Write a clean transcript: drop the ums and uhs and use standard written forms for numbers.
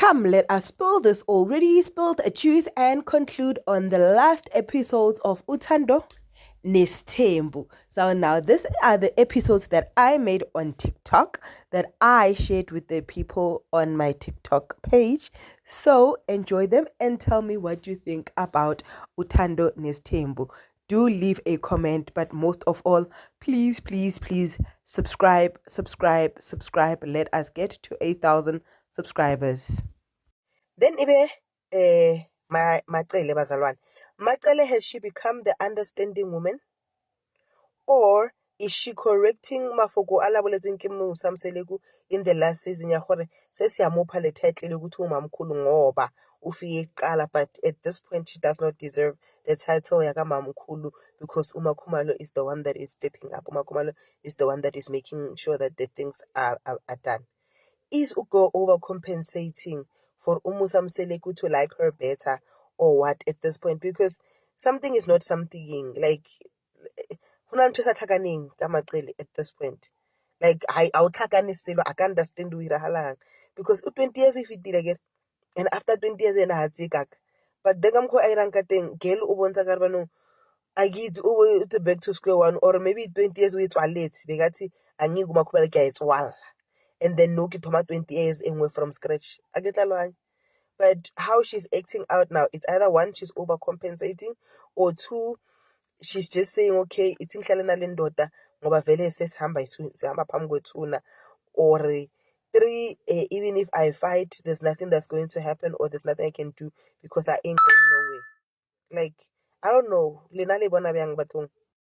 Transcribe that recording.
Come, let us spill this already spilled juice and conclude on the last episodes of Utando Nestembu. So now these are the episodes that I made on TikTok that I shared with the people on my TikTok page. So enjoy them and tell me what you think about Utando Nestembu. Do leave a comment, but most of all, please, please, please subscribe. Let us get to 8,000 subscribers. Then Macele bazalwane. Macele, has she become the understanding woman? Or is she correcting mafoko a boletseng ke Musa Mseleku in the last season ya gore se siyamupha le title ukuthi umamkhulu ngoba ufike kuqala, but at this point she does not deserve the title yaka mamkhulu because Uma Khumalo is the one that is stepping up. Uma Khumalo is the one that is making sure that the things are done. Is Ugo overcompensating for Umusa Mseleku to like her better or what at this point? Because something is not something. Like, at this point. Like, I can't understand because 20 years if it did again, and after 20 years and I had but then I'm quite ranka thing, girl ubonza karbano. I get over to back to square one, or maybe 20 years with late. Begati angiguma kubaleka it's wall. And then no kitoma 20 years and we're from scratch. I get along. But how she's acting out now, it's either one, she's overcompensating, or two, she's just saying, okay, it's in Lendoda, ngoba vele sesihamba sihamba phambi kwethuna, or three, even if I fight, there's nothing that's going to happen, or there's nothing I can do because I ain't going nowhere. Like, I don't know. Lena le bona bjang bathong.